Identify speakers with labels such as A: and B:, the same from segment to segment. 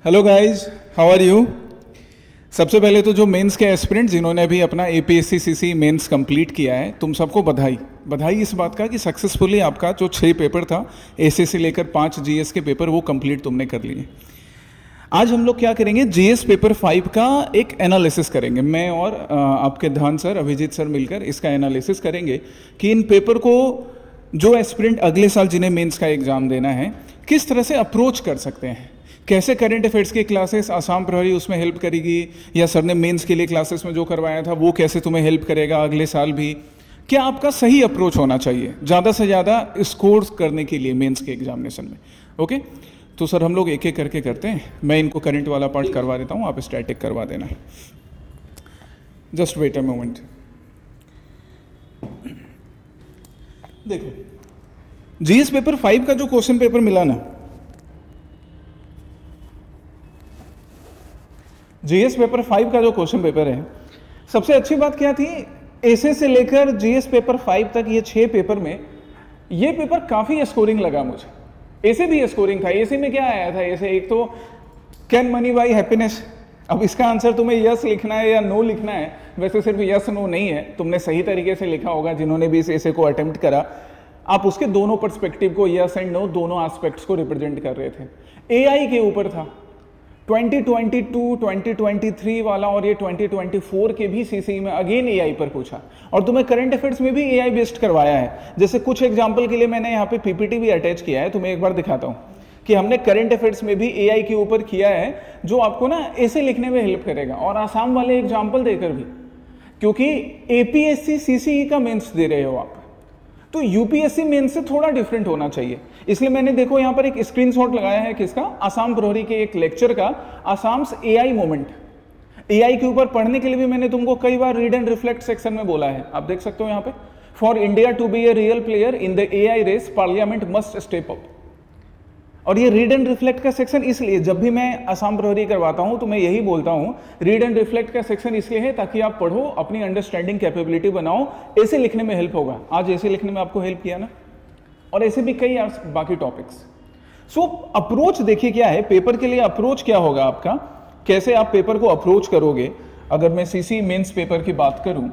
A: Hello guys, how are you. सबसे पहले तो जो मेंस के एस्पिरेंट जिन्होंने भी अपना एपीएससी सीसी मेंस कंप्लीट किया है, तुम सबको बधाई बधाई इस बात का कि सक्सेसफुली आपका जो 6 पेपर था एसए से लेकर 5 जीएस के पेपर वो कंप्लीट तुमने कर लिए। आज हम लोग क्या करेंगे, जीएस पेपर 5 का एक एनालिसिस करेंगे। मैं और आपके ध्यान सर, अभिजीत सर मिलकर इसका एनालिसिस करेंगे कि इन पेपर को जो एस्पिरेंट अगले साल जिन्हें मेंस का एग्जाम देना है किस तरह से अप्रोच कर सकते हैं। कैसे करंट अफेयर्स की क्लासेस आसाम प्रहरी उसमें हेल्प करेगी, या सर ने मेंस के लिए क्लासेस में जो करवाया था वो कैसे तुम्हें हेल्प करेगा अगले साल भी। क्या आपका सही अप्रोच होना चाहिए ज़्यादा से ज़्यादा स्कोर करने के लिए मेंस के एग्जामिनेशन में। ओके, तो सर हम लोग एक एक करके करते हैं। मैं इनको करंट वाला पार्ट करवा देता हूँ, आप स्टैटिक करवा देना। Just wait a moment. देखो, जीएस पेपर 5 का जो क्वेश्चन पेपर मिला ना, जीएस पेपर 5 का जो क्वेश्चन पेपर है, सबसे अच्छी बात क्या थी, एसए से लेकर जीएस पेपर 5 तक ये 6 पेपर में ये पेपर काफ़ी स्कोरिंग लगा मुझे। एसए भी स्कोरिंग था। एसए में क्या आया था, एसए एक तो कैन मनी बाई हैप्पीनेस। अब इसका आंसर तुम्हें यस लिखना है या नो लिखना है। वैसे सिर्फ यस नो नहीं है, तुमने सही तरीके से लिखा होगा जिन्होंने भी इस एसए को अटेम्प्ट करा। आप उसके दोनों पर्सपेक्टिव को, यस एंड नो, दोनों एस्पेक्ट्स को रिप्रेजेंट कर रहे थे। एआई के ऊपर था 2022, 2023 वाला, और ये 2024 के भी सीसी में अगेन एआई पर पूछा, और तुम्हें करंट अफेयर्स में भी एआई बेस्ड करवाया है। जैसे कुछ एग्जांपल के लिए मैंने यहाँ पे पीपीटी भी अटैच किया है, तुम्हें एक बार दिखाता हूँ कि हमने करंट अफेयर्स में भी एआई के ऊपर किया है, जो आपको ना ऐसे लिखने में हेल्प करेगा। और आसाम वाले एग्जाम्पल देकर भी, क्योंकि एपीएससी सीसीई का मेंस दे रहे हो आप, तो यूपीएससी मेंस से थोड़ा डिफरेंट होना चाहिए। इसलिए मैंने देखो यहाँ पर एक स्क्रीनशॉट लगाया है किसका, आसाम प्रहरी के एक लेक्चर का, आसाम्स एआई मोमेंट। एआई के ऊपर पढ़ने के लिए भी मैंने तुमको कई बार रीड एंड रिफ्लेक्ट सेक्शन में बोला है, आप देख सकते हो यहाँ पे। For India to be a real player in the AI race, parliament must step up. और ये रीड एंड रिफ्लेक्ट का सेक्शन इसलिए, जब भी मैं आसाम प्रहरी करवाता हूं तो मैं यही बोलता हूं, रीड एंड रिफ्लेक्ट का सेक्शन इसलिए है ताकि आप पढ़ो, अपनी अंडरस्टैंडिंग कैपेबिलिटी बनाओ, ऐसे लिखने में हेल्प होगा। आज ऐसे लिखने में आपको हेल्प किया ना, और ऐसे भी कई बाकी टॉपिक्स। सो अप्रोच देखिए क्या है, पेपर के लिए अप्रोच क्या होगा आपका, कैसे आप पेपर को अप्रोच करोगे। अगर मैं सीसी मेंस पेपर की बात करूं,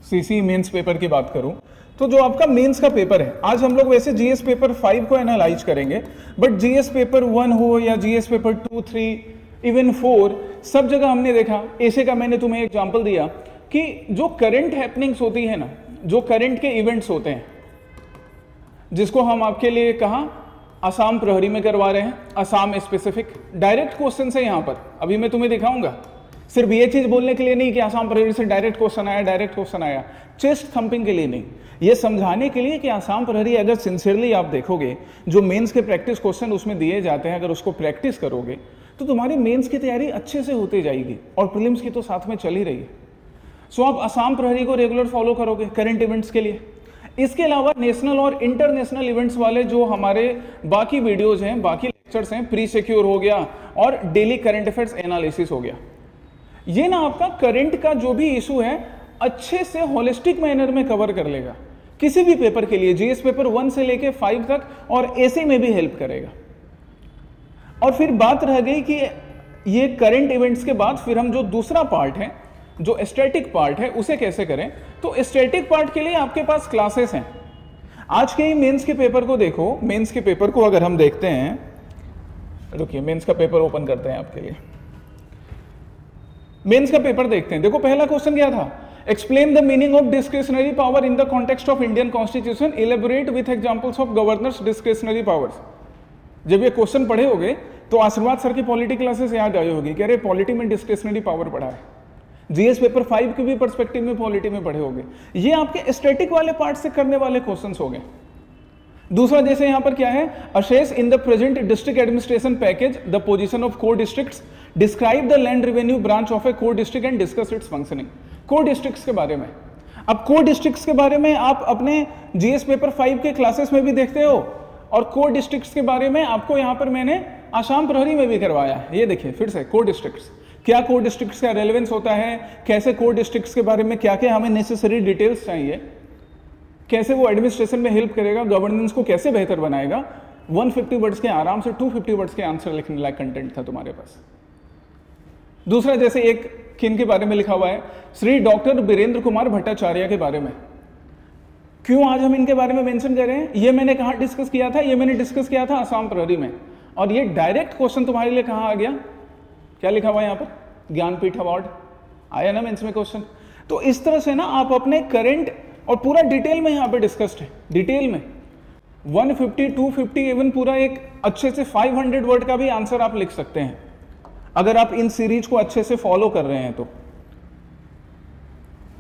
A: सीसी मेंस पेपर की बात करूं, तो जो आपका मेंस का पेपर है, आज हम लोग वैसे जीएस पेपर 5 को एनालाइज करेंगे, बट जीएस पेपर 1 हो या जीएस पेपर 2, 3, इवन 4, सब जगह हमने देखा। ऐसे का मैंने तुम्हें एग्जांपल दिया कि जो करंट हैपनिंग्स होती है ना, जो करंट के इवेंट्स होते हैं, जिसको हम आपके लिए कहा आसाम प्रहरी में करवा रहे हैं, आसाम स्पेसिफिक डायरेक्ट क्वेश्चन है यहाँ पर। अभी मैं तुम्हें दिखाऊंगा, सिर्फ ये चीज बोलने के लिए नहीं कि आसाम प्रहरी से डायरेक्ट क्वेश्चन आया, डायरेक्ट क्वेश्चन आया, चेस्ट थंपिंग के लिए नहीं, ये समझाने के लिए कि आसाम प्रहरी अगर सिंसियरली आप देखोगे, जो मेंस के प्रैक्टिस क्वेश्चन उसमें दिए जाते हैं, अगर उसको प्रैक्टिस करोगे तो तुम्हारी मेंस की तैयारी अच्छे से होती जाएगी, और प्रीलिम्स की तो साथ में चल ही रही है। सो आप आसाम प्रहरी को रेगुलर फॉलो करोगे करंट इवेंट्स के लिए। इसके अलावा नेशनल और इंटरनेशनल इवेंट्स वाले जो हमारे बाकी वीडियोज हैं, बाकी लेक्चर्स हैं, प्री सिक्योर हो गया और डेली करंट अफेयर्स एनालिसिस हो गया, ये ना आपका करंट का जो भी इशू है अच्छे से होलिस्टिक मैनर में कवर कर लेगा, किसी भी पेपर के लिए, जीएस पेपर 1 से लेके 5 तक, और एसए में भी हेल्प करेगा। और फिर बात रह गई कि ये करंट इवेंट्स के बाद फिर हम जो दूसरा पार्ट है, जो स्टैटिक पार्ट है, उसे कैसे करें। तो स्टैटिक पार्ट के लिए आपके पास क्लासेस हैं। आज के ही मेंस के पेपर को देखो, मेंस के पेपर को अगर हम देखते हैं, रुकिए मेंस का पेपर ओपन करते हैं आपके लिए, मेंस का पेपर देखते हैं। देखो पहला क्वेश्चन क्या था, explain the meaning of discretionary power in the context of Indian constitution, elaborate with examples of governors discretionary powers. जब ये क्वेश्चन पढ़े होगे तो आशीर्वाद सर की पॉलिटी क्लासेस याद आई होगी, कह रहे पॉलिटी में डिस्क्रिशनरी पावर पढ़ा है। जीएस पेपर 5 के भी पर्सपेक्टिव में पॉलिटी में पढ़े होंगे। ये आपके स्टैटिक वाले पार्ट से करने वाले क्वेश्चंस हो गए। दूसरा जैसे यहां पर क्या है, assess in the present district administration package the position of core districts, describe the land revenue branch of a core district and discuss its functioning. Core districts के बारे में, अब कोर डिस्ट्रिक्ट्स के बारे में आप अपने जीएस पेपर 5 के classes में भी देखते हो, और कोर डिस्ट्रिक्ट्स के बारे में आपको यहां पर मैंने आसाम प्रहरी में भी करवाया है। ये देखिए फिर से कोर डिस्ट्रिक्ट्स, क्या कोर डिस्ट्रिक्ट्स का रेलेवेंस होता है, कैसे कोर डिस्ट्रिक्ट्स के बारे में क्या क्या हमें नेसेसरी डिटेल्स चाहिए, कैसे वो एडमिनिस्ट्रेशन में हेल्प करेगा, गवर्नेंस को कैसे बेहतर बनाएगा, 150 वर्ड्स के आराम से 250 वर्ड्स के आंसर लिखने लायक कंटेंट था तुम्हारे पास। दूसरा, जैसे एक किन के बारे में लिखा हुआ है, श्री डॉक्टर वीरेंद्र कुमार भट्टाचार्य के बारे में। क्यों आज हम इनके बारे में मेंशन कर रहे हैं? ये मैंने कहाँ डिस्कस किया था? ये मैंने डिस्कस किया था आसाम प्रहरी में, और ये डायरेक्ट क्वेश्चन तुम्हारे लिए कहाँ आ गया? क्या लिखा हुआ है यहाँ पर? ज्ञानपीठ अवार्ड आया ना मेंस में क्वेश्चन। तो इस तरह से ना आप अपने करंट और पूरा डिटेल में यहाँ पे डिस्कस्ड है, डिटेल में 150, 250, इवन पूरा एक अच्छे से 500 वर्ड का भी आंसर आप लिख सकते हैं अगर आप इन सीरीज को अच्छे से फॉलो कर रहे हैं तो।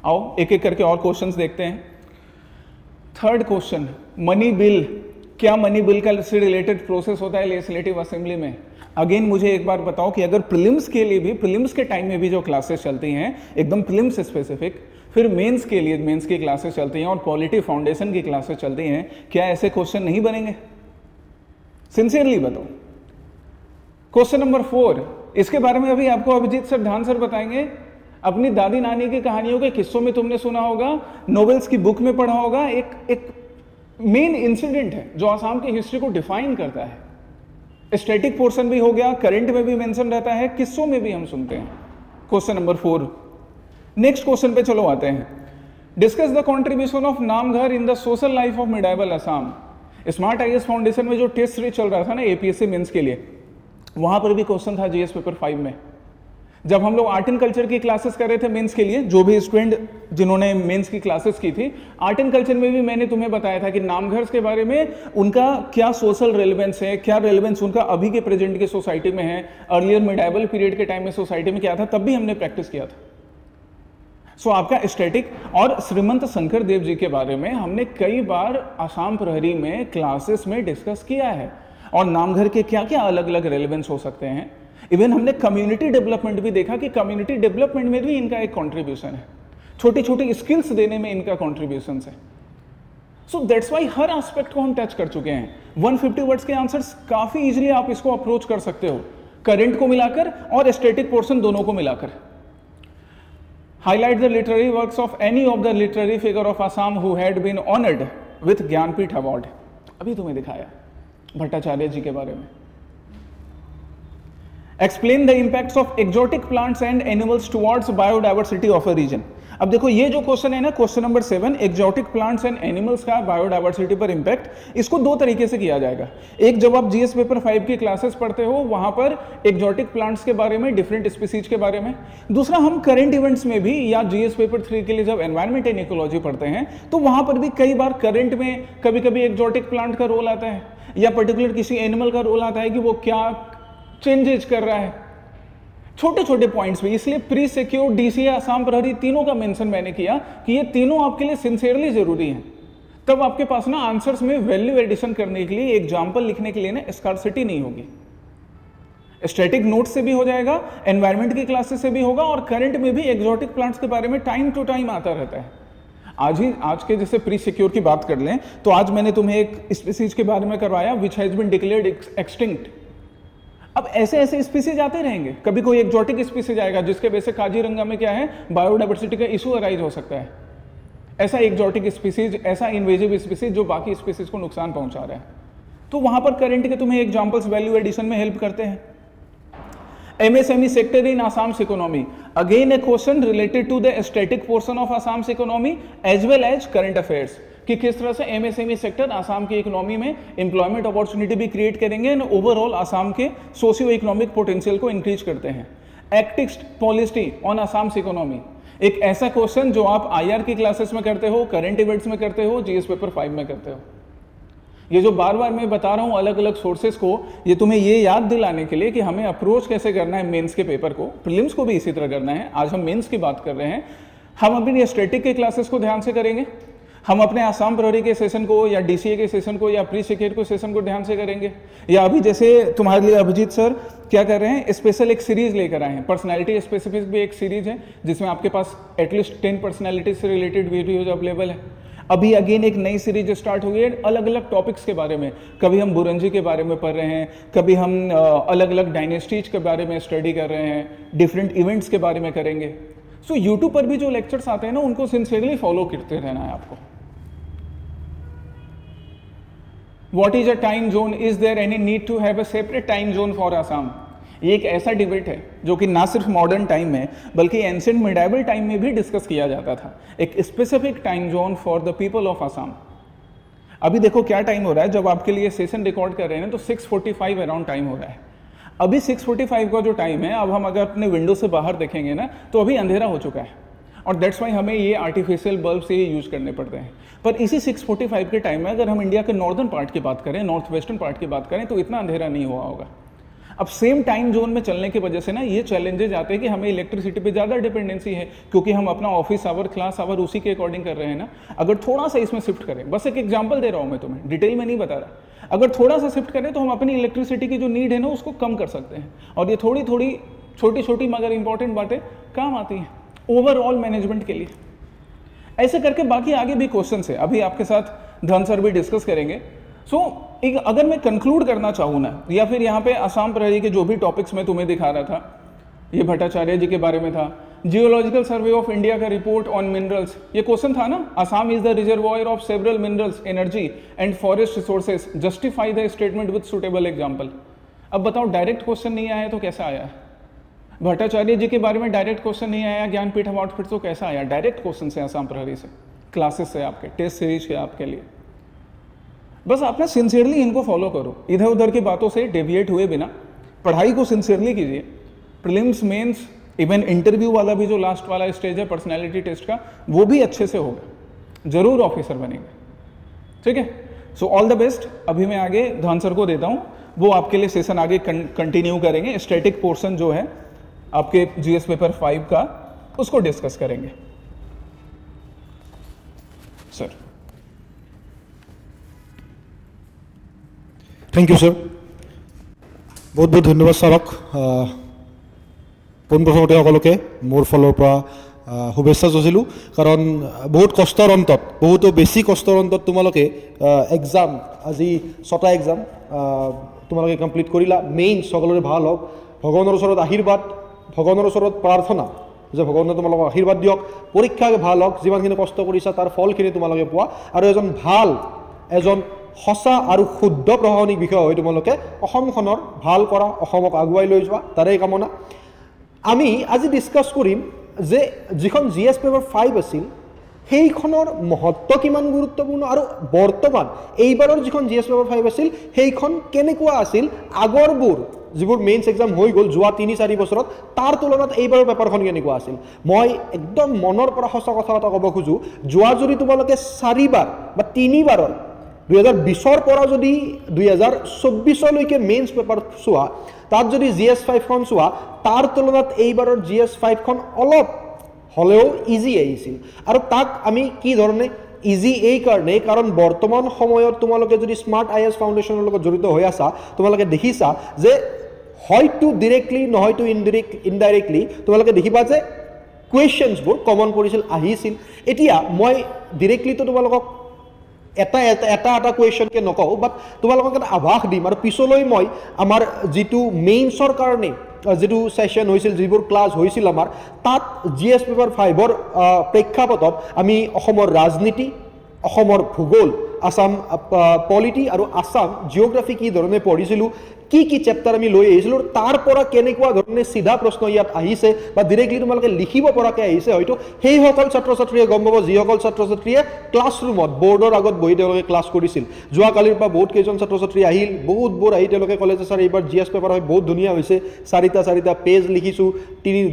A: आओ एक एक करके और क्वेश्चंस देखते हैं। Third question, money bill. क्या मनी बिल का से रिलेटेड प्रोसेस होता है लेजिस्लेटिव असेंबली में? अगेन मुझे एक बार बताओ कि अगर प्रीलिम्स के लिए भी, प्रीलिम्स के टाइम में भी जो क्लासेस चलती हैं एकदम प्रीलिम्स स्पेसिफिक, फिर मेंस के लिए मेंस की क्लासेस चलती हैं और पॉलिटी फाउंडेशन की क्लासेस चलती हैं, क्या ऐसे क्वेश्चन नहीं बनेंगे? सिंसियरली बताओ। क्वेश्चन नंबर 4, इसके बारे में अभी आपको अभिजीत सर, ध्यान सर बताएंगे। अपनी दादी नानी की कहानियों के किस्सों में तुमने सुना होगा, नोवेल्स की बुक में पढ़ा होगा, एक मेन इंसिडेंट है जो आसाम की हिस्ट्री को डिफाइन करता है। स्टैटिक पोर्शन भी हो गया, करंट में भी मेंशन रहता है, किस्सों में भी हम सुनते हैं। Question number 4। नेक्स्ट क्वेश्चन पे चलो आते हैं। Discuss the contribution of namghar in the social life of medieval Assam. Smart IAS foundation में जो टेस्ट सीरीज चल रहा था ना एपीएससी मेंस के लिए, वहां पर भी क्वेश्चन था जीएस पेपर 5 में। जब हम लोग आर्ट एंड कल्चर की क्लासेस कर रहे थे मेंस के लिए, जो भी स्टूडेंट जिन्होंने मेंस की क्लासेस की थी, आर्ट एंड कल्चर में भी मैंने तुम्हें बताया था कि नामघर के बारे में उनका क्या सोशल रेलेवेंस है, क्या रेलेवेंस उनका अभी के प्रेजेंट की सोसाइटी में है, अर्लियर मिडाइवल पीरियड के टाइम में सोसाइटी में क्या था, तब भी हमने प्रैक्टिस किया था। सो आपका स्टैटिक और श्रीमंत शंकर देव जी के बारे में हमने कई बार आसाम प्रहरी में क्लासेस में डिस्कस किया है, और नामघर के क्या क्या अलग अलग रेलेवेंस हो सकते हैं। इवन हमने कम्युनिटी डेवलपमेंट भी देखा कि कम्युनिटी डेवलपमेंट में भी इनका एक कंट्रीब्यूशन है, छोटी छोटी स्किल्स देने में इनका कंट्रीब्यूशन है। So that's why her aspect को हम टच कर चुके हैं। 150 वर्ड्स के आंसर्स काफी इजीली आप इसको अप्रोच कर सकते हो, करंट को मिलाकर और स्टैटिक पोर्शन दोनों को मिलाकर। Highlight the literary works of any of the literary figure of Assam who had been honoured with Jnanpith award. अभी तुम्हें दिखाया भट्टाचार्य जी के बारे में। Explain the impacts of exotic plants and animals towards biodiversity of a region. अब देखो ये जो क्वेश्चन है ना, question number 7, exotic plants and animals का बायोडाइवर्सिटी पर इंपैक्ट, इसको दो तरीके से किया जाएगा। एक, जब आप जीएस पेपर 5 की क्लासेस पढ़ते हो वहां पर एक्सोटिक प्लांट्स के बारे में, डिफरेंट स्पीसीज के बारे में। दूसरा, हम करंट इवेंट्स में भी या जीएस पेपर 3 के लिए जब एनवायरमेंट एंड इकोलॉजी पढ़ते हैं तो वहां पर भी कई बार करंट में कभी कभी एक्सोटिक प्लांट का रोल आता है या पर्टिकुलर किसी एनिमल का रोल आता है कि वो क्या चेंजेस कर रहा है, छोटे छोटे पॉइंट्स भी। इसलिए प्री सिक्योर, डीसीए, आसाम प्रहरी, तीनों का मेंशन मैंने किया कि ये तीनों आपके लिए सिंसियरली जरूरी हैं। तब आपके पास ना आंसर्स में वैल्यू एडिशन करने के लिए, एग्जाम्पल लिखने के लिए ना स्कार्सिटी नहीं होगी। स्टैटिक नोट्स से भी हो जाएगा, एनवायरमेंट की क्लासेस से भी होगा, और करंट में भी एक्सोटिक प्लांट्स के बारे में टाइम टू टाइम आता रहता है। आज के जैसे प्री सिक्योर की बात कर लें तो आज मैंने तुम्हें एक स्पीसीज के बारे में करवाया which has been declared extinct. अब ऐसे ऐसे स्पीसीज आते रहेंगे, कभी कोई एक्सोटिक स्पीसीज आएगा जिसके वजह से काजीरंगा में क्या है, बायोडाइवर्सिटी का इशू अराइज हो सकता है। ऐसा एक्सोटिक स्पीसीज, ऐसा इन्वेजिव स्पीसीज जो बाकी स्पीसीज को नुकसान पहुंचा रहा है, तो वहां पर करंट के तुम्हें एग्जांपल्स वैल्यू एडिशन में हेल्प करते हैं। MSME sector in Assam's economy. Again a question related to the static portion of Assam's economy as well as current affairs. कि किस तरह से MSME सेक्टर आसाम की इकोनॉमी में एम्प्लॉयमेंट अपॉर्चुनिटी भी create करेंगे and overall Assam K socio economic potential को increase करते हैं। एक्टिक्स policy on Assam's economy, एक ऐसा क्वेश्चन जो आप IR की क्लासेस में करते हो, करंट इवेंट्स में करते हो, जीएस पेपर 5 में करते हो। ये जो बार बार मैं बता रहा हूँ अलग अलग सोर्सेस को, ये तुम्हें ये याद दिलाने के लिए कि हमें अप्रोच कैसे करना है मेंस के पेपर को, प्रीलिम्स को भी इसी तरह करना है। आज हम मेंस की बात कर रहे हैं, हम अपनी स्टैटिक के क्लासेस को ध्यान से करेंगे, हम अपने आसाम प्रहरी के सेशन को या डीसीए के सेशन को या प्री सिक्योर के सेशन को ध्यान से करेंगे, या अभी जैसे तुम्हारे लिए अभिजीत सर क्या कर रहे हैं, स्पेशल एक सीरीज लेकर आए हैं, पर्सनैलिटी स्पेसिफिक भी एक सीरीज है जिसमें आपके पास एटलीस्ट 10 पर्सनैलिटी से रिलेटेड वीडियोज अवेलेबल है। अभी अगेन एक नई सीरीज स्टार्ट हुई है अलग अलग टॉपिक्स के बारे में, कभी हम बुरंजी के बारे में पढ़ रहे हैं, कभी हम अलग अलग डायनेस्टीज के बारे में स्टडी कर रहे हैं, डिफरेंट इवेंट्स के बारे में करेंगे। सो यूट्यूब पर भी जो लेक्चर्स आते हैं ना उनको सिंसियरली फॉलो करते रहना है आपको। What is a time zone, is there any need to have a separate time zone for Assam. ये एक ऐसा डिबेट है जो कि ना सिर्फ मॉडर्न टाइम में बल्कि एंशिएंट मिडाइवल टाइम में भी डिस्कस किया जाता था, एक specific time zone for the people of Assam. अभी देखो क्या टाइम हो रहा है, जब आपके लिए सेशन रिकॉर्ड कर रहे हैं तो 6:45 अराउंड टाइम हो रहा है। अभी 6:45 का जो टाइम है, अब हम अगर अपने विंडो से बाहर देखेंगे ना तो अभी अंधेरा हो चुका है, और दैट्स वाई हमें ये आर्टिफिशियल बल्ब से ये यूज़ करने पड़ते हैं। पर इसी 6:45 के टाइम में अगर हम इंडिया के नॉर्दर्न पार्ट की बात करें, नॉर्थ वेस्टर्न पार्ट की बात करें, तो इतना अंधेरा नहीं हुआ होगा। अब सेम टाइम जोन में चलने की वजह से ना ये चैलेंजेज आते हैं कि हमें इलेक्ट्रिसिटी पे ज़्यादा डिपेंडेंसी है, क्योंकि हम अपना ऑफिस आवर, क्लास आवर उसी के अकॉर्डिंग कर रहे हैं ना। अगर थोड़ा सा इसमें शिफ्ट करें, बस एक एग्जांपल दे रहा हूँ मैं तुम्हें, डिटेल में नहीं बता रहा, अगर थोड़ा सा शिफ्ट करें तो हम अपनी इलेक्ट्रिसिटी की जो नीड है ना उसको कम कर सकते हैं, और ये थोड़ी थोड़ी छोटी छोटी मगर इंपॉर्टेंट बातें काम आती हैं ओवरऑल मैनेजमेंट के लिए। ऐसे करके बाकी आगे भी क्वेश्चन है, अभी आपके साथ धन सर भी डिस्कस करेंगे। एक अगर मैं कंक्लूड करना चाहूँ ना, या फिर यहाँ पे आसाम प्रहरी के जो भी टॉपिक्स मैं तुम्हें दिखा रहा था, ये भट्टाचार्य जी के बारे में था, जियोलॉजिकल सर्वे ऑफ इंडिया का रिपोर्ट ऑन मिनरल्स, ये क्वेश्चन था ना, Assam is the reservoir of several minerals, energy and forest resources, justify the statement with suitable example. अब बताओ डायरेक्ट क्वेश्चन नहीं आया तो कैसा आया? भट्टाचार्य जी के बारे में डायरेक्ट क्वेश्चन नहीं आया, ज्ञानपीठ अवार्ड फिर तो कैसा आया? डायरेक्ट क्वेश्चन से आसाम प्रहरी से, क्लासेस से, आपके टेस्ट सीरीज के आपके लिए। बस आप ना सिंसियरली इनको फॉलो करो, इधर उधर की बातों से डेविएट हुए बिना पढ़ाई को सिंसियरली कीजिए। प्रीलिम्स, मेंस, इवन इंटरव्यू वाला भी जो लास्ट वाला स्टेज है पर्सनैलिटी टेस्ट का, वो भी अच्छे से होगा, जरूर ऑफिसर बनेंगे। ठीक है, सो ऑल द बेस्ट। अभी मैं आगे धन सर को देता हूँ, वो आपके लिए सेशन आगे कंटिन्यू करेंगे। स्टैटिक पोर्शन जो है आपके जीएस पेपर 5 का, उसको डिस्कस करेंगे। सर
B: थैंक यू सर, बहुत बहुत धन्यवाद ছাৰক। পোনপ্ৰথমতে সকলোকে মোৰ ফালৰ পৰা শুভেচ্ছা যাচিলোঁ, কাৰণ বহুত কষ্টৰ অন্তত, বহুতো বেছি কষ্টৰ অন্তত তোমালোকে এক্সাম, আজি 6টা এক্সাম তোমালোকে কমপ্লিট কৰিলা। মেইন সকলোৰে ভাল হওক, ভগৱানৰ ওচৰত আশীৰ্বাদ, ভগৱানৰ ওচৰত প্ৰাৰ্থনা যে ভগৱানে তোমালোকক আশীৰ্বাদ দিয়ক, পৰীক্ষা ভাল হওক, যিমানখিনি কষ্ট কৰিছা তাৰ ফলখিনি তোমালোকে পোৱা, আৰু এজন সঁচা আৰু শুদ্ধ প্ৰশাসনিক বিষয় হৈ তোমালোকে অসমখনৰ ভাল কৰা, অসমক আগুৱাই লৈ যোৱা, তাৰে কামনা। আমি আজি ডিছকাছ কৰিম যে যিখন জিএছ পেপাৰ 5 আছিল সেইখনৰ মহত্ব কিমান গুৰুত্বপূৰ্ণ, আৰু বৰ্তমান এইবাৰৰ যিখন জিএছ পেপাৰ 5 আছিল সেইখন কেনেকুৱা আছিল, আগৰবোৰ যিবোৰ মেইনছ এক্সাম হৈ গ'ল যোৱা 3-4 বছৰত, তাৰ তুলনাত এইবাৰৰ পেপাৰখন কেনেকুৱা আছিল। মই একদম মনৰ পৰা সঁচা কথা এটা ক'ব খোজোঁ, যোৱা যদি তোমালোকে 4বাৰ বা 3বাৰৰ 2020ৰ পৰা যদি 2024লৈকে মেইনছ পেপাৰ চোৱা, তাত যদি জিএছ 5খন চোৱা, তাৰ তুলনাত এইবাৰৰ জিএছ 5খন অলপ হ'লেও ইজি আহিছিল। আৰু তাক আমি কি ধৰণে ইজি এই কাৰণেই, কাৰণ বৰ্তমান সময়ত তোমালোকে যদি স্মাৰ্ট আইএছ ফাউণ্ডেশ্যনৰ লগত জড়িত হৈ আছা, তোমালোকে দেখিছা যে হয়তো ডিৰেক্টলি নহয়তো ইনডাইৰেক্টলি তোমালোকে দেখিবা যে কুৱেশ্যনছবোৰ কমন পৰিছিল, আহিছিল। এতিয়া মই ডিৰেক্টলিতো তোমালোকক এটা কুৱেশ্যনকে নকওঁ, বাট তোমালোকক এটা আভাস দিম, আৰু পিছলৈ মই আমাৰ যিটো মেইনছৰ কাৰণে যিটো ছেশ্যন হৈছিল, যিবোৰ ক্লাছ হৈছিল আমাৰ, তাত জিএছ পেপাৰ 5ৰ প্ৰেক্ষাপটত আমি অসমৰ ৰাজনীতি, অসমৰ ভূগোল, আসাম পলিটি আৰু আসাম জিঅ'গ্ৰাফি কি ধৰণে পঢ়িছিলোঁ, কি কি চেপ্টাৰ আমি লৈ আহিছিলোঁ, তাৰ পৰা কেনেকুৱা ধৰণে চিধা প্ৰশ্ন ইয়াত আহিছে বা ডিৰেক্টলি তোমালোকে লিখিব পৰাকৈ আহিছে, হয়তো সেইসকল ছাত্ৰ ছাত্ৰীয়ে গম পাব যিসকল ছাত্ৰ ছাত্ৰীয়ে ক্লাছৰুমত বৰ্ডৰ আগত বহি তেওঁলোকে ক্লাছ কৰিছিল। যোৱাকালিৰ পৰা বহুত কেইজন ছাত্ৰ ছাত্ৰী আহিল, বহুতবোৰ আহি তেওঁলোকে ক'লে যে ছাৰ এইবাৰ জিএছ পেপাৰ হয় বহুত ধুনীয়া হৈছে, 4টা পেজ লিখিছোঁ,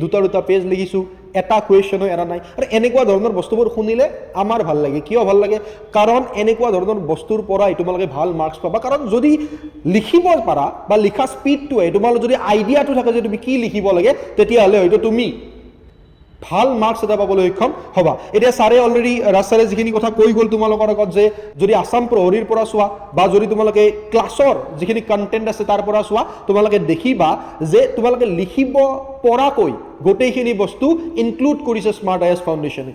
B: 2টা পেজ লিখিছোঁ, এটা কুৱেশ্যনো এৰা নাই। আৰু এনেকুৱা ধৰণৰ বস্তুবোৰ শুনিলে আমাৰ ভাল লাগে। কিয় ভাল লাগে? কাৰণ এনেকুৱা ধৰণৰ বস্তুৰ পৰাই তোমালোকে ভাল মাৰ্কছ পাবা। কাৰণ যদি লিখিব পাৰা বা লিখা স্পীডটো তোমালোকৰ যদি আইডিয়াটো থাকে যে তুমি কি লিখিব লাগে, তেতিয়াহ'লে হয়তো তুমি ভাল মাৰ্কছ এটা পাবলৈ সক্ষম হ'বা। এতিয়া ছাৰে অলৰেডি, ৰাজ ছাৰে যিখিনি কথা কৈ গ'ল তোমালোকৰ আগত, যে যদি আসাম প্ৰহৰীৰ পৰা চোৱা বা যদি তোমালোকে ক্লাছৰ যিখিনি কণ্টেণ্ট আছে তাৰ পৰা চোৱা, তোমালোকে দেখিবা যে তোমালোকে লিখিব পৰাকৈ গোটেইখিনি বস্তু ইনক্লুড কৰিছে স্মাৰ্ট আইএছ ফাউণ্ডেশ্যনে।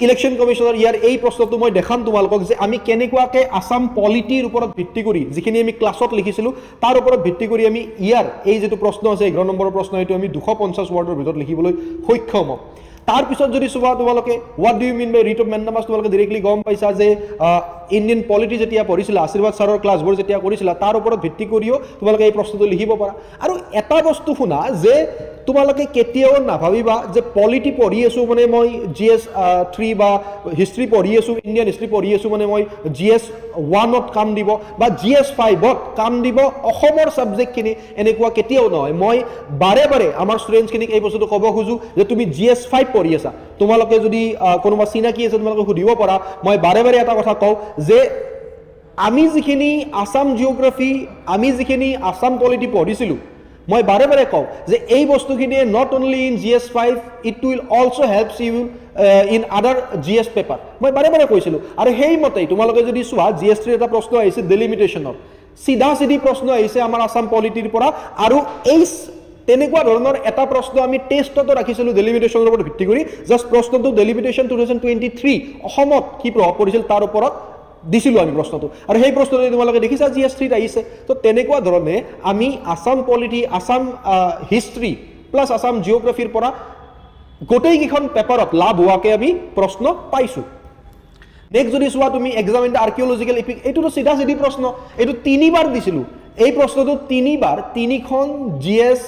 B: ইলেকশ্যন কমিশ্যনৰ ইয়াৰ এই প্ৰশ্নটো মই দেখাম তোমালোকক, যে আমি কেনেকুৱাকৈ আসাম পলিটিৰ ওপৰত ভিত্তি কৰি যিখিনি আমি ক্লাছত লিখিছিলোঁ তাৰ ওপৰত ভিত্তি কৰি আমি ইয়াৰ এই যিটো প্ৰশ্ন আছে 11 নম্বৰৰ প্ৰশ্ন, এইটো আমি 250 ৱৰ্ডৰ ভিতৰত লিখিবলৈ সক্ষম হ'ম। তাৰ পিছত যদি চোৱা তোমালোকে what do you mean by writ of mandamus তোমালোকে ডিৰেক্টলি গম পাইছা যে ইণ্ডিয়ান পলিটি যেতিয়া পঢ়িছিলা আশীৰ্বাদ ছাৰৰ ক্লাছবোৰ যেতিয়া কৰিছিলা তাৰ ওপৰত ভিত্তি কৰিও তোমালোকে এই প্ৰশ্নটো লিখিব পাৰা আৰু এটা বস্তু শুনা যে তোমালোকে কেতিয়াও নাভাবিবা যে পলিটি পঢ়ি আছোঁ মানে মই GS 3 বা হিষ্ট্ৰী পঢ়ি আছোঁ ইণ্ডিয়ান হিষ্ট্ৰী পঢ়ি আছোঁ মানে মই GS 1ত কাম দিব বা GS 5ত কাম দিব অসমৰ ছাবজেক্টখিনি এনেকুৱা কেতিয়াও নহয় মই বাৰে বাৰে আমাৰ ষ্টুডেণ্টছখিনিক এই বস্তুটো ক'ব খোজোঁ যে তুমি GS 5 পঢ়ি আছা তোমালোকে যদি কোনোবা চিনাকি আছে তোমালোকে সুধিব পাৰা মই বাৰে বাৰে এটা কথা কওঁ যে আমি যিখিনি আসাম জিঅ'গ্ৰাফি আমি যিখিনি আসাম পলিটি পঢ়িছিলোঁ মই বাৰে বাৰে কওঁ যে এই বস্তুখিনিয়ে not only in GS 5 it will also' helps you in other GS paper মই বাৰে বাৰে কৈছিলোঁ আৰু সেইমতেই তোমালোকে যদি চোৱা GS 3 এটা প্ৰশ্ন আহিছে ডেলিমিটেশ্যনৰ চিধা চিধি প্ৰশ্ন আহিছে আমাৰ আসাম পলিটিৰ পৰা আৰু এই তেনেকুৱা ধৰণৰ এটা প্ৰশ্ন আমি টেষ্টতো ৰাখিছিলোঁ ডেলিমিটেশ্যনৰ ওপৰত ভিত্তি কৰি জাষ্ট প্ৰশ্নটো ডেলিমিটেশ্যন 2023 অসমত কি প্ৰভাৱ পৰিছিল তাৰ ওপৰত দিছিলোঁ আমি প্ৰশ্নটো আৰু সেই প্ৰশ্নটো তোমালোকে দেখিছা GS 3 আহিছে তো তেনেকুৱা ধৰণে আমি Assam polity Assam history plus Assam জিঅ'গ্ৰাফিৰ পৰা গোটেইকেইখন পেপাৰত লাভ হোৱাকৈ আমি প্ৰশ্ন পাইছোঁ নেক্সট যদি চোৱা তুমি exam in the archaeological epic এইটোতো চিধা চিধি প্ৰশ্ন এইটো 3বাৰ দিছিলোঁ এই প্ৰশ্নটো 3বাৰ 3খন GS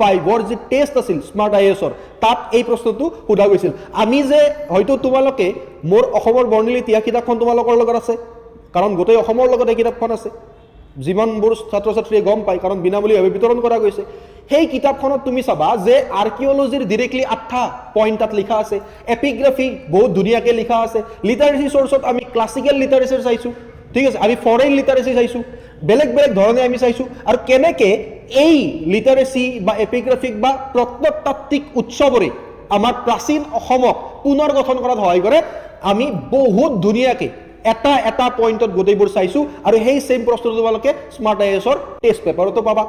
B: 5ৰ যি টেষ্ট আছিল স্মাৰ্ট IASৰ তাত এই প্ৰশ্নটো সোধা গৈছিল আমি যে হয়তো তোমালোকে মোৰ অসমৰ বৰ্ণিল ইতিহাস কিতাপখন তোমালোকৰ লগত আছে কাৰণ গোটেই অসমৰ লগত এই কিতাপখন আছে যিমানবোৰ ছাত্ৰ ছাত্ৰীয়ে গম পায় কাৰণ বিনামূলীয়াভাৱে বিতৰণ কৰা গৈছে সেই কিতাপখনত তুমি চাবা যে আৰ্কিঅলজিৰ ডিৰেক্টলি 8টা পইণ্ট তাত লিখা আছে এপিগ্ৰাফি বহুত ধুনীয়াকৈ লিখা আছে লিটাৰেচি চ'ৰ্চত আমি ক্লাছিকেল লিটাৰেচাৰ চাইছোঁ ঠিক আছে আমি ফৰেইন লিটাৰেচি চাইছোঁ বেলেগ বেলেগ ধৰণে আমি চাইছোঁ আৰু কেনেকৈ এই লিটাৰেচি বা এপিগ্ৰাফিক বা প্ৰত্নতাত্ত্বিক উৎসৱৰে আমাৰ প্ৰাচীন অসমক পুনৰ গঠন কৰাত সহায় কৰে আমি বহুত ধুনীয়াকৈ এটা এটা পইণ্টত গোটেইবোৰ চাইছোঁ আৰু সেই সেম প্ৰশ্নটো তোমালোকে স্মাৰ্ট IASৰ টেষ্ট পেপাৰতো পাবা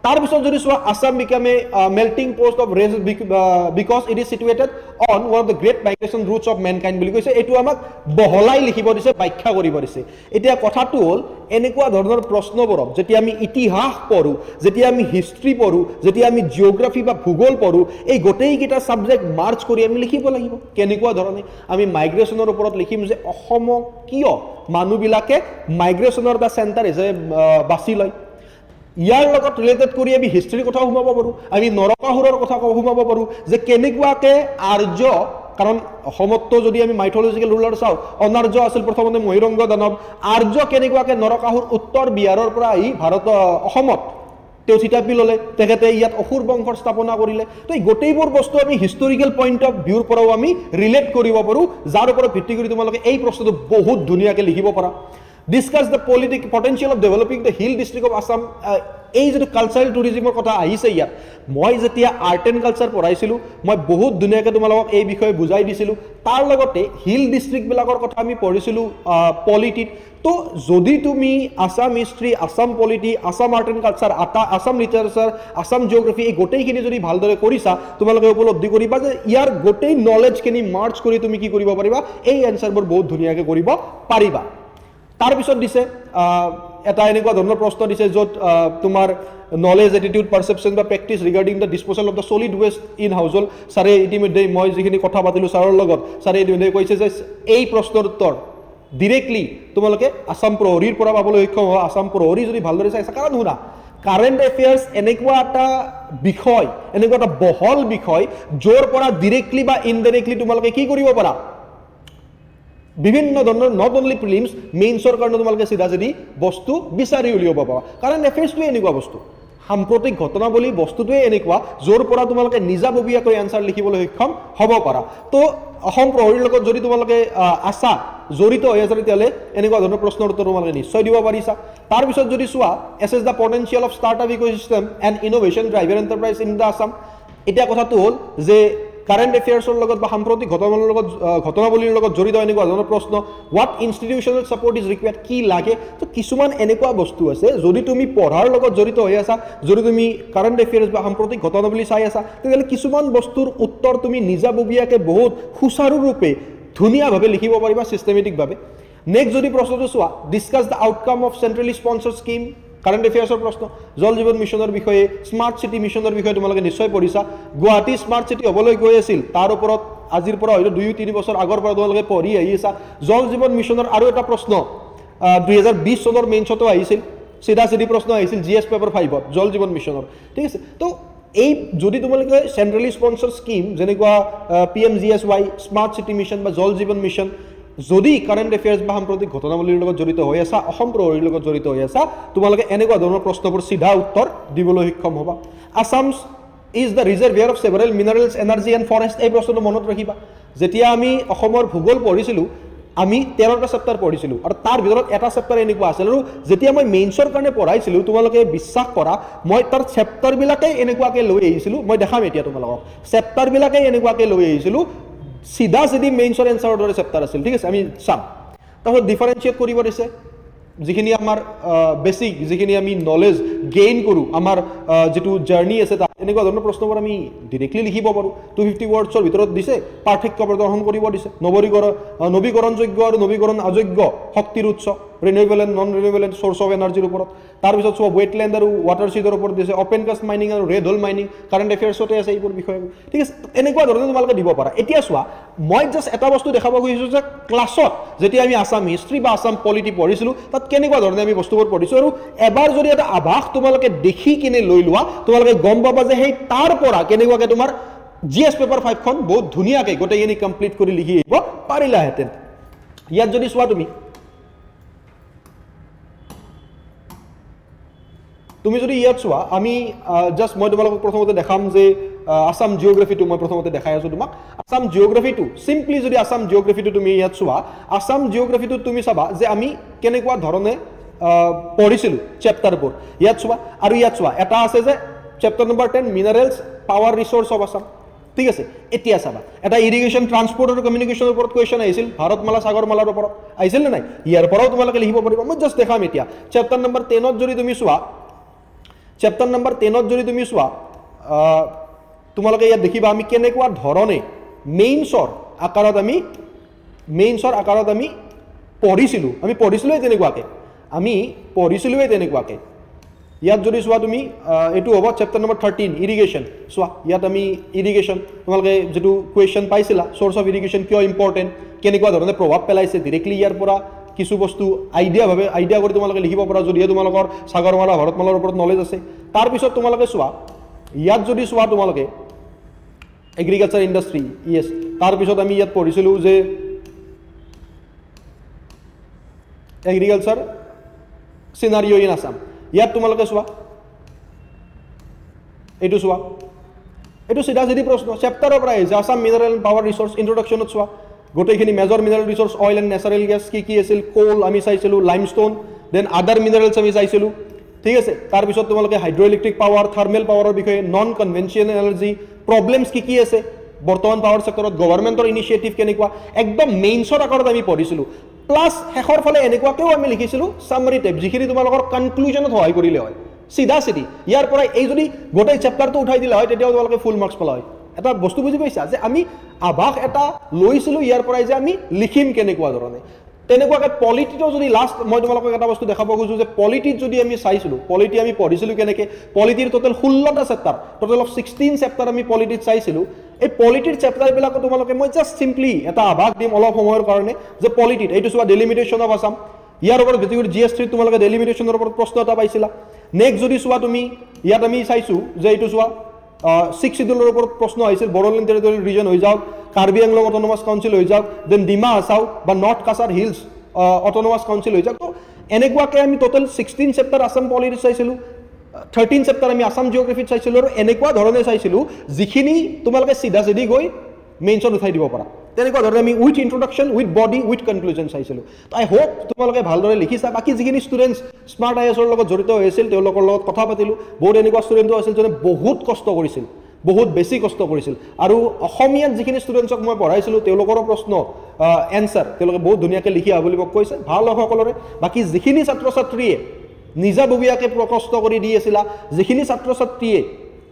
B: তাৰপিছত যদি চোৱা Assam become a melting pot of race because it is situated on one of the great migration routes of mankind বুলি কৈছে এইটো আমাক বহলাই লিখিব দিছে ব্যাখ্যা কৰিব দিছে এতিয়া কথাটো হ'ল এনেকুৱা ধৰণৰ প্ৰশ্নবোৰক যেতিয়া আমি ইতিহাস পঢ়োঁ যেতিয়া আমি হিষ্ট্ৰী পঢ়োঁ যেতিয়া আমি জিঅ'গ্ৰাফি বা ভূগোল পঢ়োঁ এই গোটেইকেইটা ছাবজেক্ট মাৰ্চ কৰি আমি লিখিব লাগিব কেনেকুৱা ধৰণে আমি মাইগ্ৰেশ্যনৰ ওপৰত লিখিম যে অসমক কিয় মানুহবিলাকে মাইগ্ৰেশ্যনৰ এটা চেণ্টাৰ হিচাপে বাছি লয় ইয়াৰ লগত ৰিলেটেড কৰি আমি হিষ্ট্ৰীৰ কথা সোমাব পাৰোঁ আমি নৰকাসুৰৰ কথা সোমাব পাৰোঁ যে কেনেকুৱাকৈ আৰ্য কাৰণ অসমতো যদি আমি মাইথলজিকেল ৰুলাৰ চাওঁ অনাৰ্য আছিল প্ৰথমতে মহিৰংগ দানৱ আৰ্য কেনেকুৱাকৈ নৰকাসুৰ উত্তৰ বিহাৰৰ পৰা আহি অসমত তেওঁ থিতাপি ল'লে তেখেতে ইয়াত অসুৰ বংশৰ স্থাপনা কৰিলে তো এই গোটেইবোৰ বস্তু আমি হিষ্টৰিকেল পইণ্ট অফ ভিউৰ পৰাও আমি ৰিলেট কৰিব পাৰোঁ যাৰ ওপৰত ভিত্তি কৰি তোমালোকে এই প্ৰশ্নটো বহুত ধুনীয়াকৈ লিখিব পাৰা discuss the potential of developing the hill district of Assam এই যেটো কালচাৰেল টুৰিজমৰ কথা আহিছে ইয়াত মই যেতিয়া আৰ্ট এণ্ড কালচাৰ পঢ়াইছিলোঁ মই বহুত ধুনীয়াকৈ তোমালোকক এই বিষয়ে বুজাই দিছিলোঁ তাৰ লগতে হিল ডিষ্ট্ৰিক্টবিলাকৰ কথা আমি পঢ়িছিলোঁ পলিটিত তো যদি তুমি Assam history Assam polity Assam art and culture Assam literature Assam geography এই গোটেইখিনি যদি ভালদৰে কৰিছা তোমালোকে উপলব্ধি কৰিবা যে ইয়াৰ গোটেই নলেজখিনি মাৰ্চ কৰি তুমি কি কৰিব পাৰিবা এই এনচাৰবোৰ বহুত ধুনীয়াকৈ কৰিব পাৰিবা তাৰপিছত দিছে এটা এনেকুৱা ধৰণৰ প্ৰশ্ন দিছে য'ত তোমাৰ নলেজ এটিটিউড পাৰচেপশ্যন বা practice regarding the disposal of the solid waste in household ছাৰে ইতিমধ্যে মই যিখিনি কথা পাতিলোঁ ছাৰৰ লগত ছাৰে ইতিমধ্যে কৈছে যে এই প্ৰশ্নৰ উত্তৰ ডিৰেক্টলি তোমালোকে আসাম প্ৰহৰীৰ পৰা পাবলৈ সক্ষম হোৱা আসাম প্ৰহৰী যদি ভালদৰে চাইছা কাৰণ শুনা কাৰেণ্ট এফেয়াৰ্ছ এনেকুৱা এটা বিষয় এনেকুৱা এটা বহল বিষয় য'ৰ পৰা ডিৰেক্টলি বা ইনডাইৰেক্টলি তোমালোকে কি কৰিব পাৰা বিভিন্ন ধৰণৰ নট অনলি প্ৰিলিমছ মেইনছৰ কাৰণে তোমালোকে চিধা চিধি বস্তু বিচাৰি উলিয়াব পাবা কাৰণ এফেয়াৰ্ছটোৱে এনেকুৱা বস্তু সাম্প্ৰতিক ঘটনাৱলী বস্তুটোৱে এনেকুৱা য'ৰ পৰা তোমালোকে নিজাববীয়াকৈ এনচাৰ লিখিবলৈ সক্ষম হ'ব পাৰা তো অসম প্ৰহৰীৰ লগত যদি তোমালোকে আছা জড়িত হৈ আছে তেতিয়াহ'লে এনেকুৱা ধৰণৰ প্ৰশ্নৰ উত্তৰ তোমালোকে নিশ্চয় দিব পাৰিছা তাৰপিছত যদি চোৱা assess the potential of startup ecosystem and innovation driven enterprise in the Assam এতিয়া কথাটো হ'ল যে কাৰেণ্ট এফেয়াৰ্ছৰ লগত বা সাম্প্ৰতিক ঘটনাৱলীৰ লগত জড়িত এনেকুৱা ধৰণৰ প্ৰশ্ন what institutional support is required কি লাগে তো কিছুমান এনেকুৱা বস্তু আছে যদি তুমি পঢ়াৰ লগত জড়িত হৈ আছা যদি তুমি কাৰেণ্ট এফেয়াৰ্ছ বা সাম্প্ৰতিক ঘটনাৱলী চাই আছা তেতিয়াহ'লে কিছুমান বস্তুৰ উত্তৰ তুমি নিজাববীয়াকৈ বহুত সুচাৰুৰূপে ধুনীয়াভাৱে লিখিব পাৰিবা ছিষ্টেমেটিকভাৱে নেক্সট যদি প্ৰশ্নটো চোৱা discuss the outcome of centrally sponsored scheme current এফেয়াৰ্ছৰ প্ৰশ্ন জল জীৱন মিছনৰ বিষয়ে স্মাৰ্ট চিটি মিছনৰ বিষয়ে তোমালোকে নিশ্চয় পঢ়িছা গুৱাহাটী স্মাৰ্ট চিটি হ'বলৈ গৈ আছিল তাৰ ওপৰত আজিৰ পৰা হয়তো 2-3 বছৰ আগৰ পৰা তোমালোকে পঢ়ি আহি আছা জল জীৱন মিছনৰ আৰু এটা প্ৰশ্ন 2020 চনৰ মেইনছতো আহিছিল চিধা চিধি প্ৰশ্ন আহিছিল জিএছ পেপাৰ 5ত জল জীৱন মিছনৰ ঠিক আছে তো এই যদি তোমালোকে চেন্ট্ৰেলি স্পন্সৰ স্কিম যেনেকুৱা PMGSY স্মাৰ্ট চিটি মিছন বা জল জীৱন মিছন যদি কাৰেণ্ট এফেয়াৰ্ছ বা সাম্প্ৰতিক ঘটনাৱলীৰ লগত জড়িত হৈ আছা অসম প্ৰহৰীৰ লগত জড়িত হৈ আছা তোমালোকে এনেকুৱা ধৰণৰ প্ৰশ্নবোৰ চিধা উত্তৰ দিবলৈ সক্ষম হ'বা Assam is the reservoir of several minerals energy and forest এই প্ৰশ্নটো মনত ৰাখিবা যেতিয়া আমি অসমৰ ভূগোল পঢ়িছিলোঁ আমি 13টা চেপ্টাৰ পঢ়িছিলোঁ আৰু তাৰ ভিতৰত এটা চেপ্টাৰ এনেকুৱা আছিল আৰু যেতিয়া মই মেইনছৰ কাৰণে পঢ়াইছিলোঁ তোমালোকে বিশ্বাস কৰা মই তাৰ চেপ্টাৰবিলাকেই এনেকুৱাকৈ লৈ আহিছিলোঁ মই দেখাম এতিয়া তোমালোকক চেপ্টাৰবিলাকেই এনেকুৱাকৈ লৈ আহিছিলোঁ সিধা সিধি মেইনছৰ এনসাৰৰ দৰে চেপ্টাৰ আছিল ঠিক আছে আমি চাম তাৰপিছত ডিফাৰেঞ্চিয়েট কৰিব দিছে যিখিনি আমাৰ বেসিক যিখিনি আমি নলেজ গেইন কৰোঁ আমাৰ যেটো জাৰ্নি আছে তাত এনেকুৱা ধৰণৰ প্ৰশ্নবোৰ আমি ডাইৰেক্টলি লিখিব পাৰোঁ 250 ওয়াৰ্ডছৰ ভিতৰত দিছে পাৰ্থক্য প্ৰদৰ্শন কৰিব দিছে নৱীকৰণযোগ্য আৰু নৱীকৰণ অযোগ্য শক্তিৰ উৎস renewable and non renewable source of এনাৰ্জিৰ ওপৰত তাৰপিছত চোৱা ৱেটলেণ্ড আৰু ৱাটাৰ সিডৰ ওপৰত দিছে অপেন কাষ্ট মাইনিং আৰু ৰেড হোল মাইনিং কাৰেণ্ট এফেয়াৰ্ছতে আছে এইবোৰ বিষয় ঠিক আছে এনেকুৱা ধৰণে তোমালোকে দিব পাৰা এতিয়া চোৱা মই জাস্ট এটা বস্তু দেখাব খুজিছোঁ যে ক্লাছত যেতিয়া আমি আসাম হিষ্ট্ৰী বা আসাম পলিটি পঢ়িছিলোঁ তাত কেনেকুৱা ধৰণে আমি বস্তুবোৰ পঢ়িছোঁ আৰু এবাৰ যদি এটা আভাস তোমালোকে দেখি কিনে লৈ লোৱা তোমালোকে গম পাবা যে সেই তাৰ পৰা কেনেকুৱাকৈ তোমাৰ জিএছ পেপাৰ 5 খন বহুত ধুনীয়াকৈ গোটেইখিনি কমপ্লিট কৰি লিখি আহিব পাৰিলাহেঁতেন ইয়াত যদি চোৱা তুমি যদি ইয়াত চোৱা আমি জাস্ট মই তোমালোকক প্ৰথমতে দেখাম যে আসাম জিওগ্ৰাফিটো মই প্ৰথমতে দেখাই আছোঁ তোমাক আসাম জিওগ্ৰাফিটো সিম্পলি যদি আসাম জিওগ্ৰাফিটো তুমি ইয়াত চোৱা আসাম জিওগ্ৰাফিটো তুমি চাবা যে আমি কেনেকুৱা ধৰণে পঢ়িছিলোঁ চেপ্টাৰবোৰ ইয়াত চোৱা আৰু ইয়াত চোৱা এটা আছে যে chapter number 10 minerals power resource of Assam ঠিক আছে এতিয়া চাবা এটা ইৰিগেশ্যন ট্ৰান্সপোৰ্ট আৰু কমিউনিকেশ্যনৰ ওপৰত কোৱেশ্চন আহিছিল ভাৰতমালা সাগৰমালাৰ ওপৰত আহিছিল নে নাই ইয়াৰ পৰাও তোমালোকে লিখিব পাৰিবা মই জাস্ট দেখাম এতিয়া চেপ্টাৰ নম্বৰ 10ত যদি তুমি চোৱা চেপ্টাৰ নম্বৰ 10ত যদি তুমি চোৱা তোমালোকে ইয়াত দেখিবা আমি কেনেকুৱা ধৰণে মেইনছৰ আকাৰত আমি পঢ়িছিলোঁ আমি পঢ়িছিলোঁই তেনেকুৱাকৈ ইয়াত যদি চোৱা তুমি এইটো হ'ব চেপ্টাৰ নম্বৰ 13 ইৰিগেশ্যন চোৱা ইয়াত আমি ইৰিগেশ্যন তোমালোকে যেটো কোৱেশ্চন পাইছিলা সোৰ্স অফ ইৰিগেশ্যন কিয় ইম্পৰ্টেণ্ট কেনেকুৱা ধৰণে প্ৰভাৱ পেলাইছে ডাইৰেক্টলি ইয়াৰ পৰা কিছু বস্তু আইডিয়া কৰি তোমালোকে লিখিব পাৰা যদিহে তোমালোকৰ সাগৰমালা ভাৰতমালাৰ ওপৰত নলেজ আছে তাৰপিছত তোমালোকে চোৱা ইয়াত যদি চোৱা তোমালোকে এগ্ৰিকালচাৰ ইণ্ডাষ্ট্ৰি ইয়েছ তাৰপিছত আমি ইয়াত পঢ়িছিলোঁ যে এগ্ৰিকালচাৰ চিনাৰিঅ ইন আসাম ইয়াত তোমালোকে চোৱা এইটো চিধা চিধি প্ৰশ্ন চেপ্টাৰৰ পৰা আহিছে Assam mineral and power resource ইন্ট্ৰডাকশ্যনত চোৱা গোটেইখিনি major mineral resource oil and natural gas কি আছিল কোল আমি চাইছিলোঁ লাইমষ্টোন দেন আদাৰ মিনাৰেলছ আমি চাইছিলোঁ ঠিক আছে তাৰপিছত তোমালোকে হাইড্ৰ ইলেক্ট্ৰিক পাৱাৰ থাৰ্মেল পাৱাৰৰ বিষয়ে নন কনভেনশ্যনেল এনাৰ্জি প্ৰব্লেমছ কি আছে বৰ্তমান পাৱাৰ ছেক্টৰত গভৰ্ণমেণ্টৰ ইনিচিয়েটিভ কেনেকুৱা একদম মেইনছৰ আকাৰত আমি পঢ়িছিলোঁ প্লাছ শেষৰ ফালে এনেকুৱাকৈও আমি লিখিছিলোঁ সামাৰী টাইপ যিখিনি তোমালোকৰ কনক্লুজনত সহায় কৰিলে হয় চিধা চিধি ইয়াৰ পৰা এই যদি গোটেই চেপ্টাৰটো উঠাই দিলে হয় তেতিয়াও তোমালোকে ফুল মাৰ্কছ পালা হয় এটা বস্তু বুজি পাইছা যে আমি আভাস এটা লৈছিলোঁ ইয়াৰ পৰাই যে আমি লিখিম কেনেকুৱা ধৰণে তেনেকুৱাকৈ পলিটিটো যদি লাষ্ট মই তোমালোকক এটা বস্তু দেখাব খুজিছোঁ যে পলিটিত যদি আমি চাইছিলোঁ পলিটি আমি পঢ়িছিলোঁ কেনেকৈ পলিটিৰ টোটেল 16টা চেপ্টাৰ টোটেল অফ 16 চেপ্টাৰ আমি পলিটিত চাইছিলোঁ এই পলিটিৰ চেপ্টাৰবিলাকো তোমালোকে মই জাষ্ট চিম্পলি এটা আভাস দিম অলপ সময়ৰ কাৰণে যে পলিটিত এইটো চোৱা ডেলিমিটেশ্যন অফ আসাম ইয়াৰ ওপৰত বেছি কৰি GS3 তোমালোকে ডেলিমিটেশ্যনৰ ওপৰত প্ৰশ্ন এটা পাইছিলা নেক্সট যদি চোৱা তুমি ইয়াত আমি চাইছোঁ যে এইটো চোৱা 6 শিডিউলৰ ওপৰত প্ৰশ্ন আহিছিল বড়োলেণ্ড টেৰিটৰিয়েল ৰিজন হৈ যাওক কাৰ্বি আংলং অট'নমাছ কাউন্সিল হৈ যাওক দেন ডিমা হাছাও বা north Cachar hills autonomous council হৈ যাওক তো এনেকুৱাকৈ আমি টোটেল 16 চেপ্টাৰ আসাম পলিটি চাইছিলোঁ 13 চেপ্টাৰ আমি আসাম জিঅ'গ্ৰাফিত চাইছিলোঁ আৰু এনেকুৱা ধৰণে চাইছিলোঁ যিখিনি তোমালোকে চিধা চিধি গৈ মেইনছত উঠাই দিব পাৰা তেনেকুৱা ধৰণে আমি with introduction with body with conclusion চাইছিলোঁ তো আই হোপ তোমালোকে ভালদৰে লিখিছা বাকী যিখিনি ষ্টুডেণ্টছ স্মাৰ্ট IASৰ লগত জড়িত হৈছিল তেওঁলোকৰ লগত কথা পাতিলোঁ বহুত এনেকুৱা ষ্টুডেণ্টো আছিল যোনে বহুত কষ্ট কৰিছিল বহুত বেছি কষ্ট কৰিছিল আৰু অসমীয়াত যিখিনি ষ্টুডেণ্টছক মই পঢ়াইছিলোঁ তেওঁলোকৰো প্ৰশ্ন এনচাৰ তেওঁলোকে বহুত ধুনীয়াকৈ লিখি আহ বুলি মোক কৈছে ভাল সকলোৰে বাকী যিখিনি ছাত্ৰ ছাত্ৰীয়ে নিজাববীয়াকৈ কষ্ট কৰি দি আছিলা যিখিনি ছাত্ৰ ছাত্ৰীয়ে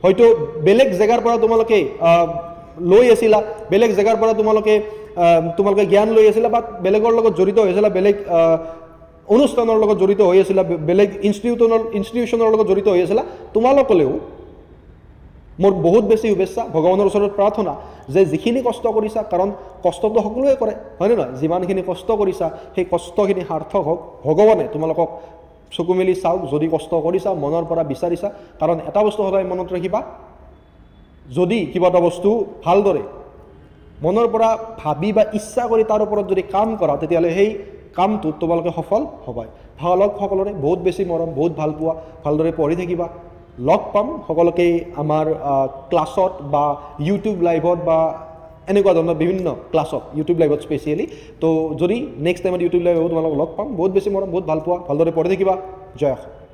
B: হয়তো বেলেগ জেগাৰ পৰা তোমালোকে লৈ আছিলা বেলেগ জেগাৰ পৰা তোমালোকে জ্ঞান লৈ আছিলা বা বেলেগৰ লগত জড়িত হৈছিলা বেলেগ অনুষ্ঠানৰ লগত জড়িত হৈ আছিলা বেলেগ ইনষ্টিটিউশ্যনৰ লগত জড়িত হৈ আছিলা তোমালোকলেও মোৰ বহুত বেছি শুভেচ্ছা ভগৱানৰ ওচৰত প্ৰাৰ্থনা যে যিখিনি কষ্ট কৰিছা কাৰণ কষ্টটো সকলোৱে কৰে হয়নে নহয় যিমানখিনি কষ্ট কৰিছা সেই কষ্টখিনি সাৰ্থক হওক ভগৱানে তোমালোকক চকু মেলি চাওক যদি কষ্ট কৰিছা মনৰ পৰা বিচাৰিছা কাৰণ এটা বস্তু সদায় মনত ৰাখিবা যদি কিবা এটা বস্তু ভালদৰে মনৰ পৰা ভাবি বা ইচ্ছা কৰি তাৰ ওপৰত যদি কাম কৰা তেতিয়াহ'লে সেই কামটোত তোমালোকে সফল হ'বাই ভাল হওক সকলোৰে বহুত বেছি মৰম বহুত ভাল পোৱা ভালদৰে পঢ়ি থাকিবা লগ পাম সকলোকে আমাৰ ক্লাছত বা ইউটিউব লাইভত বা এনেকুৱা ধৰণৰ বিভিন্ন ক্লাছত ইউটিউব লাইভত স্পেচিয়েলি তো যদি নেক্সট টাইমত ইউটিউব লাইভত তোমালোকক লগ পাম বহুত বেছি মৰম বহুত ভাল পোৱা ভালদৰে পঢ়ি থাকিবা জয় অসম